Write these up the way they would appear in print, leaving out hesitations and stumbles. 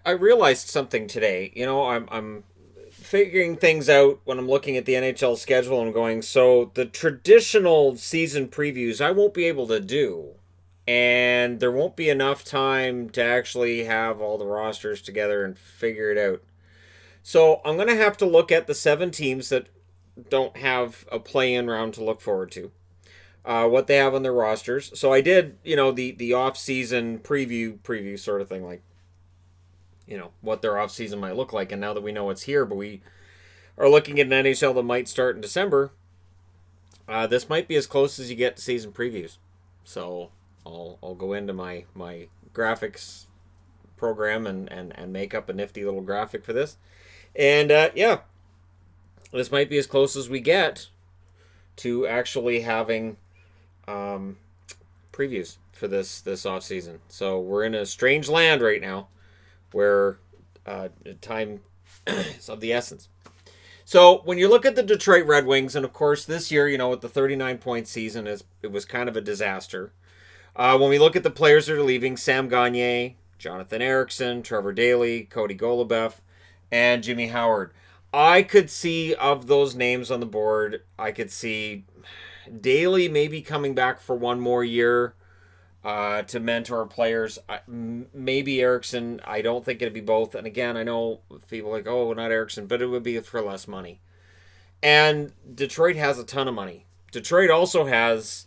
I realized something today. I'm figuring things out when I'm looking at the NHL schedule and going, so the traditional season previews I won't be able to do. And there won't be enough time to actually have all the rosters together and figure it out. So I'm going to have to look at the 7 teams that don't have a play-in round to look forward to. What they have on their rosters. So I did, the off-season preview sort of thing, like what their off-season might look like. And now that we know it's here, but we are looking at an NHL that might start in December, this might be as close as you get to season previews. So I'll go into my graphics program and make up a nifty little graphic for this. And yeah, this might be as close as we get to actually having um, previews for this off season. So we're in a strange land right now where time is of the essence. So when you look at the Detroit Red Wings, and of course this year, with the 39-point season, it was kind of a disaster. When we look at the players that are leaving, Sam Gagner, Jonathan Ericsson, Trevor Daley, Cody Golubeff, and Jimmy Howard. I could see, of those names on the board, I could see Daley maybe coming back for one more year to mentor players. Maybe Ericsson. I don't think it'd be both. And again, I know people are like, oh, not Ericsson, but it would be for less money. And Detroit has a ton of money. Detroit also has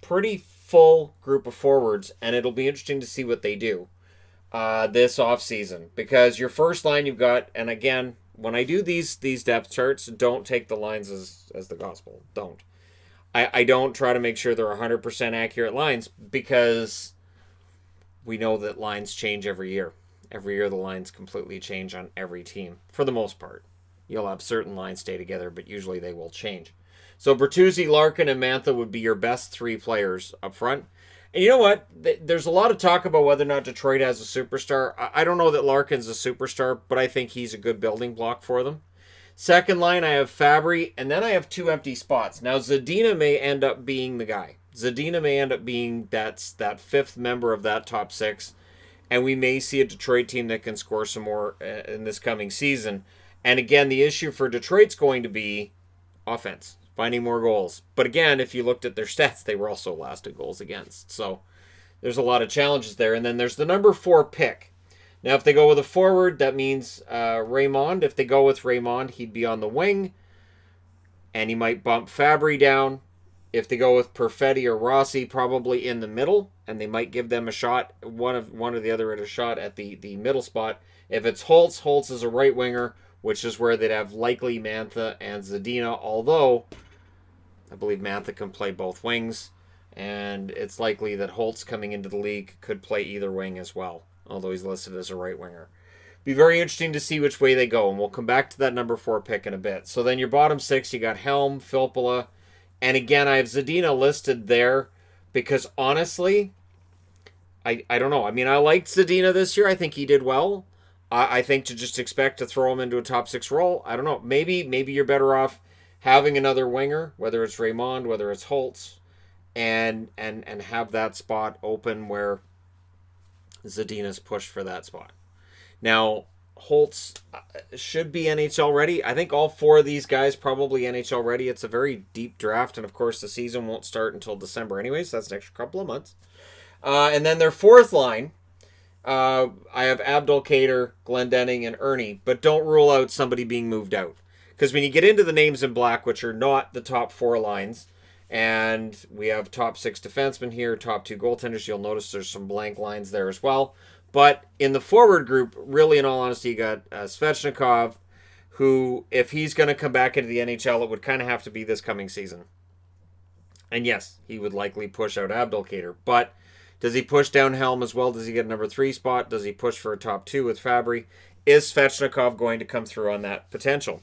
pretty full group of forwards, and it'll be interesting to see what they do this offseason. Because your first line you've got, and again, when I do these depth charts, don't take the lines as the gospel. Don't. I don't try to make sure they're 100% accurate lines because we know that lines change every year. Every year the lines completely change on every team for the most part. You'll have certain lines stay together, but usually they will change. So Bertuzzi, Larkin, and Mantha would be your best 3 players up front. And you know what? There's a lot of talk about whether or not Detroit has a superstar. I don't know that Larkin's a superstar, but I think he's a good building block for them. Second line, I have Fabry, and then I have 2 empty spots. Now, Zadina may end up being the guy. Zadina may end up being that fifth member of that top 6, and we may see a Detroit team that can score some more in this coming season. And again, the issue for Detroit's going to be offense, finding more goals. But again, if you looked at their stats, they were also last in goals against. So there's a lot of challenges there. And then there's the number 4 pick. Now, if they go with a forward, that means Raymond. If they go with Raymond, he'd be on the wing, and he might bump Fabry down. If they go with Perfetti or Rossi, probably in the middle, and they might give them a shot, one or the other at a shot at the middle spot. If it's Holtz is a right winger, which is where they'd have likely Mantha and Zadina, although I believe Mantha can play both wings, and it's likely that Holtz coming into the league could play either wing as well, although he's listed as a right winger. Be very interesting to see which way they go, and we'll come back to that number 4 pick in a bit. So then your bottom 6, you got Helm, Filppula, and again, I have Zadina listed there because honestly, I don't know. I mean, I liked Zadina this year. I think he did well. I think to just expect to throw him into a top 6 role, I don't know. Maybe you're better off having another winger, whether it's Raymond, whether it's Holtz, and have that spot open where Zadina's pushed for that spot. Now, Holtz should be NHL ready. I think all 4 of these guys probably NHL ready. It's a very deep draft, and of course the season won't start until December anyways. So that's an extra couple of months. And then their fourth line, I have Abdelkader, Glendening, and Ernie, but don't rule out somebody being moved out. Because when you get into the names in black, which are not the top 4 lines, and we have top 6 defensemen here, top 2 goaltenders, you'll notice there's some blank lines there as well. But in the forward group, really, in all honesty, you got Svechnikov, who, if he's going to come back into the NHL, it would kind of have to be this coming season. And yes, he would likely push out Abdelkader. But does he push down Helm as well? Does he get a number 3 spot? Does he push for a top 2 with Fabry? Is Svechnikov going to come through on that potential?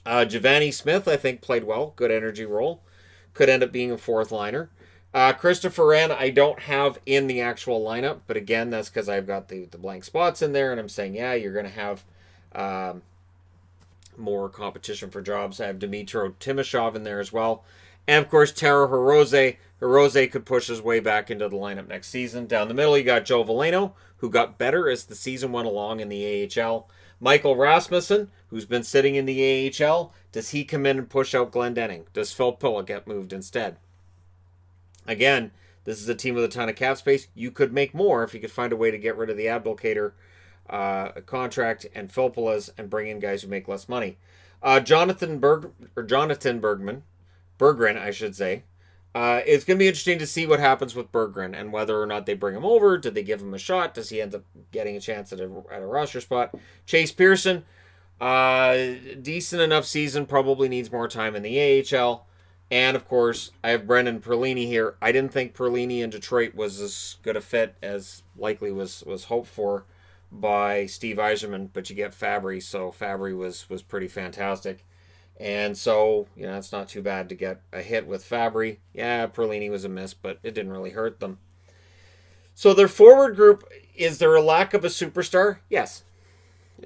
Giovanni Smith, I think, played well. Good energy role. Could end up being a 4th liner. Christopher Wren, I don't have in the actual lineup, but again, that's because I've got the blank spots in there, and I'm saying, yeah, you're going to have more competition for jobs. I have Dmitro Timashov in there as well. And of course, Taro Hirose. Hirose could push his way back into the lineup next season. Down the middle, you got Joe Veleno, who got better as the season went along in the AHL. Michael Rasmussen, who's been sitting in the AHL. Does he come in and push out Goaltending? Does Phil Pilla get moved instead? Again, this is a team with a ton of cap space. You could make more if you could find a way to get rid of the Abdelkader contract and Phil Pilla's and bring in guys who make less money. Jonathan Berggren, I should say. It's going to be interesting to see what happens with Berggren and whether or not they bring him over. Did they give him a shot? Does he end up getting a chance at a roster spot? Chase Pearson, decent enough season, probably needs more time in the AHL. And, of course, I have Brendan Perlini here. I didn't think Perlini in Detroit was as good a fit as likely was hoped for by Steve Yzerman, but you get Fabry, so Fabry was pretty fantastic. And so, it's not too bad to get a hit with Fabry. Yeah, Perlini was a miss, but it didn't really hurt them. So their forward group, is there a lack of a superstar? Yes.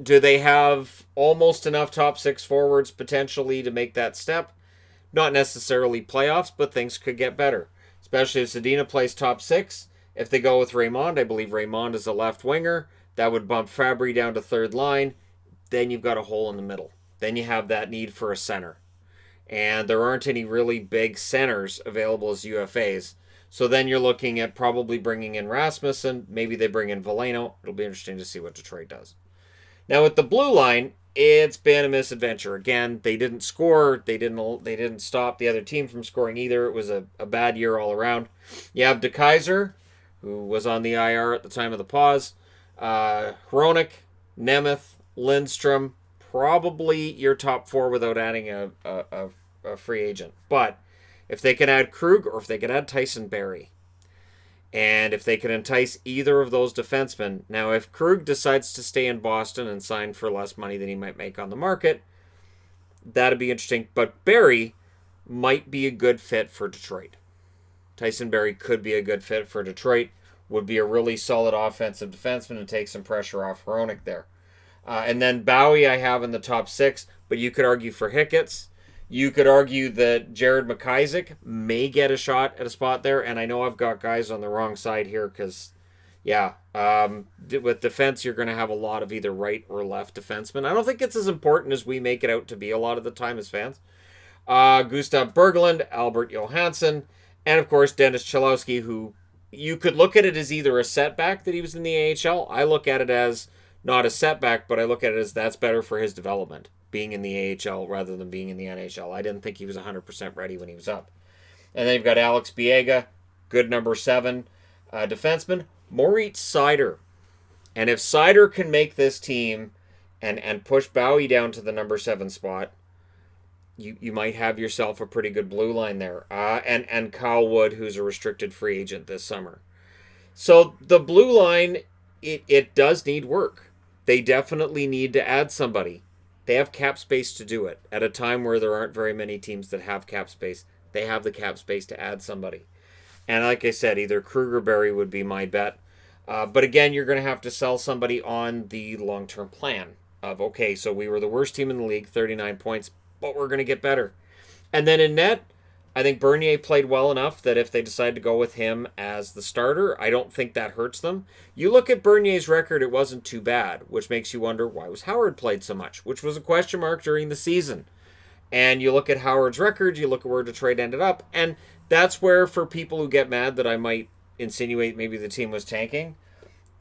Do they have almost enough top six forwards potentially to make that step? Not necessarily playoffs, but things could get better. Especially if Zadina plays top six. If they go with Raymond, I believe Raymond is a left winger. That would bump Fabry down to third line. Then you've got a hole in the middle. Then you have that need for a center. And there aren't any really big centers available as UFAs. So then you're looking at probably bringing in Rasmussen. Maybe they bring in Veleno. It'll be interesting to see what Detroit does. Now with the blue line, it's been a misadventure. Again, they didn't score. They didn't stop the other team from scoring either. It was a bad year all around. You have DeKaiser, who was on the IR at the time of the pause. Hronik, Nemeth, Lindstrom, probably your top four without adding a free agent. But if they can add Krug or if they can add Tyson Barrie, and if they can entice either of those defensemen. Now, if Krug decides to stay in Boston and sign for less money than he might make on the market, that'd be interesting. But Barrie might be a good fit for Detroit. Tyson Barrie could be a good fit for Detroit. Would be a really solid offensive defenseman and take some pressure off Hronik there. And then Bowie I have in the top six, but you could argue for Hicketts. You could argue that Jared McIsaac may get a shot at a spot there, and I know I've got guys on the wrong side here because, with defense, you're going to have a lot of either right or left defensemen. I don't think it's as important as we make it out to be a lot of the time as fans. Gustav Berglund, Albert Johansson, and, of course, Dennis Cholowski, who you could look at it as either a setback that he was in the AHL. I look at it as not a setback, but I look at it as that's better for his development, being in the AHL rather than being in the NHL. I didn't think he was 100% ready when he was up. And then you've got Alex Biega, good number 7 defenseman. Moritz Seider. And if Seider can make this team and push Bowie down to the number 7 spot, you might have yourself a pretty good blue line there. And Kyle Wood, who's a restricted free agent this summer. So the blue line, it does need work. They definitely need to add somebody. They have cap space to do it. At a time where there aren't very many teams that have cap space, they have the cap space to add somebody. And like I said, either Krug or Barrie would be my bet. But again, you're going to have to sell somebody on the long-term plan of, okay, so we were the worst team in the league, 39 points, but we're going to get better. And then in net, I think Bernier played well enough that if they decide to go with him as the starter, I don't think that hurts them. You look at Bernier's record, it wasn't too bad, which makes you wonder why was Howard played so much, which was a question mark during the season. And you look at Howard's record, you look at where Detroit ended up, and that's where, for people who get mad that I might insinuate maybe the team was tanking,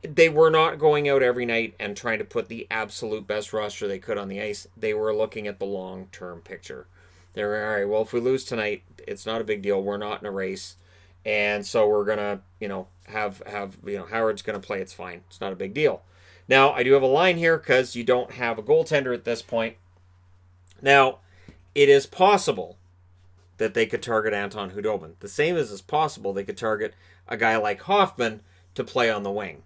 they were not going out every night and trying to put the absolute best roster they could on the ice. They were looking at the long-term picture. They were, all right, well, if we lose tonight, it's not a big deal. We're not in a race. And so we're going to, have Howard's going to play. It's fine. It's not a big deal. Now, I do have a line here because you don't have a goaltender at this point. Now, it is possible that they could target Anton Khudobin. The same as it's possible they could target a guy like Hoffman to play on the wing.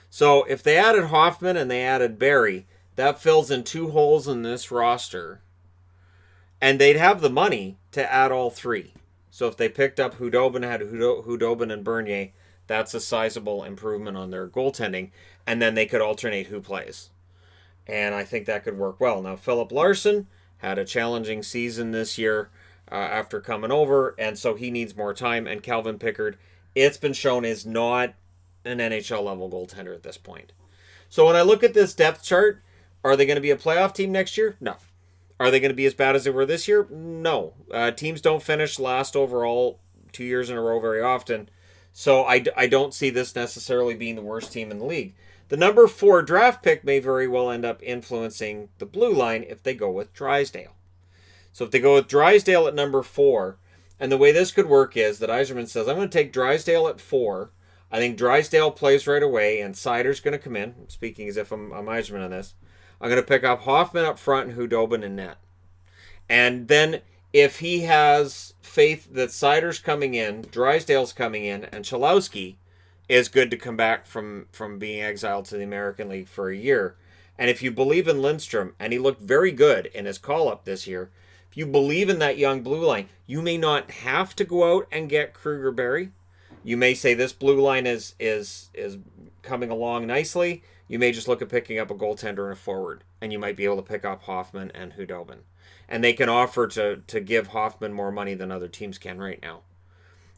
So if they added Hoffman and they added Barrie, that fills in 2 holes in this roster. And they'd have the money to add all 3. So if they picked up Khudobin, had Khudobin and Bernier, that's a sizable improvement on their goaltending. And then they could alternate who plays. And I think that could work well. Now, Philip Larson had a challenging season this year. after coming over, and so he needs more time. And Calvin Pickard, it's been shown, is not an NHL level goaltender at this point. So when I look at this depth chart, are they going to be a playoff team next year? No. Are they going to be as bad as they were this year? No. Teams don't finish last overall 2 years in a row very often. So I don't see this necessarily being the worst team in the league. The number 4 draft pick may very well end up influencing the blue line if they go with Drysdale. So if they go with Drysdale at number 4, and the way this could work is that Yzerman says, I'm going to take Drysdale at 4. I think Drysdale plays right away, and Seider's going to come in. I'm speaking as if I'm Yzerman on this. I'm going to pick up Hoffman up front and Hudobin in net. And then if he has faith that Seider's coming in, Drysdale's coming in, and Chalowski is good to come back from being exiled to the American League for a year. And if you believe in Lindstrom, and he looked very good in his call-up this year, if you believe in that young blue line, you may not have to go out and get Kruger-Berry. You may say this blue line is coming along nicely. You may just look at picking up a goaltender and a forward, and you might be able to pick up Hoffman and Hudobin. And they can offer to give Hoffman more money than other teams can right now.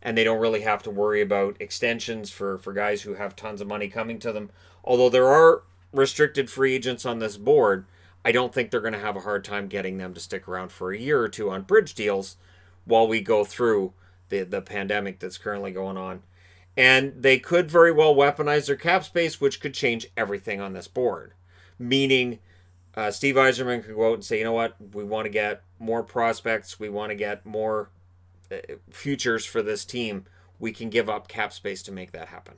And they don't really have to worry about extensions for guys who have tons of money coming to them. Although there are restricted free agents on this board, I don't think they're going to have a hard time getting them to stick around for a year or two on bridge deals while we go through the pandemic that's currently going on. And they could very well weaponize their cap space, which could change everything on this board. Meaning, Steve Yzerman could go out and say, you know what, we want to get more prospects, we want to get more futures for this team. We can give up cap space to make that happen.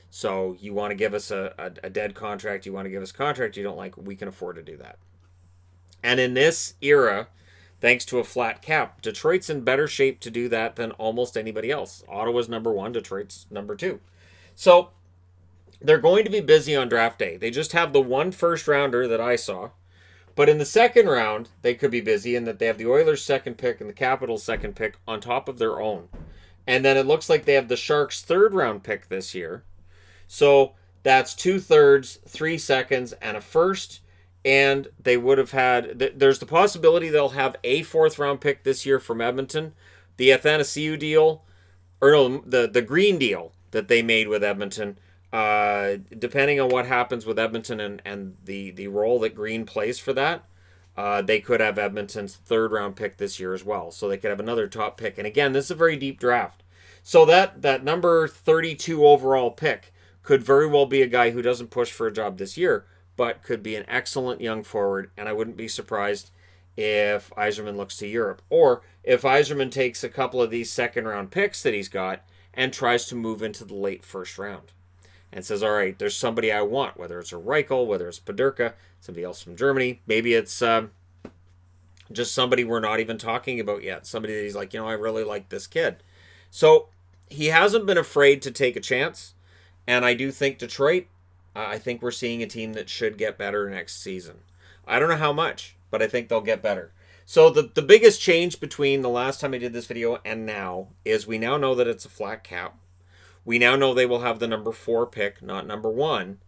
So you want to give us a dead contract, you want to give us a contract you don't like, we can afford to do that. And in this era, thanks to a flat cap, Detroit's in better shape to do that than almost anybody else. Ottawa's number 1, Detroit's number 2. So they're going to be busy on draft day. They just have the one first rounder that I saw. But in the second round, they could be busy in that they have the Oilers' second pick and the Capitals' second pick on top of their own. And then it looks like they have the Sharks' third round pick this year. So that's 2/3, 3 seconds, and a first. And they would have had, there's the possibility they'll have a 4th round pick this year from Edmonton. The Athanasiou deal, or no, the Green deal that they made with Edmonton, depending on what happens with Edmonton and the role that Green plays for that, they could have Edmonton's 3rd round pick this year as well. So they could have another top pick. And again, this is a very deep draft. So that number 32 overall pick could very well be a guy who doesn't push for a job this year, but could be an excellent young forward, and I wouldn't be surprised if Yzerman looks to Europe. Or if Yzerman takes a couple of these second-round picks that he's got and tries to move into the late first round. And says, all right, there's somebody I want, whether it's a Reichel, whether it's Paderka, somebody else from Germany. Maybe it's just somebody we're not even talking about yet. Somebody that he's like, I really like this kid. So he hasn't been afraid to take a chance. And I do think Detroit, I think we're seeing a team that should get better next season. I don't know how much, but I think they'll get better. So the biggest change between the last time I did this video and now is we now know that it's a flat cap. We now know they will have the number 4 pick, not number 1.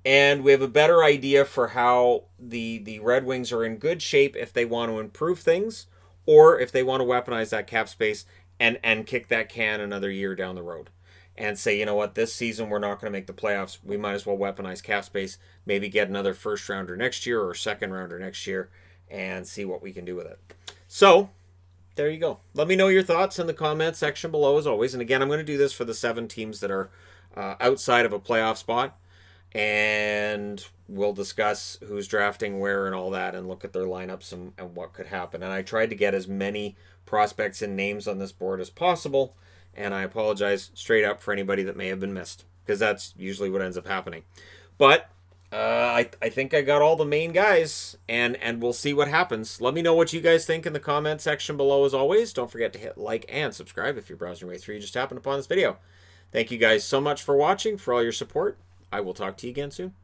And we have a better idea for how the Red Wings are in good shape if they want to improve things or if they want to weaponize that cap space and kick that can another year down the road. And say, you know what, this season we're not going to make the playoffs. We might as well weaponize cap space, maybe get another first rounder next year or second rounder next year and see what we can do with it. So, there you go. Let me know your thoughts in the comment section below as always. And again, I'm going to do this for the 7 teams that are outside of a playoff spot. And we'll discuss who's drafting where and all that and look at their lineups and what could happen. And I tried to get as many prospects and names on this board as possible. And I apologize straight up for anybody that may have been missed, because that's usually what ends up happening. But I think I got all the main guys, and we'll see what happens. Let me know what you guys think in the comment section below as always. Don't forget to hit like and subscribe if you're browsing your way through. You just happened upon this video. Thank you guys so much for watching, for all your support. I will talk to you again soon.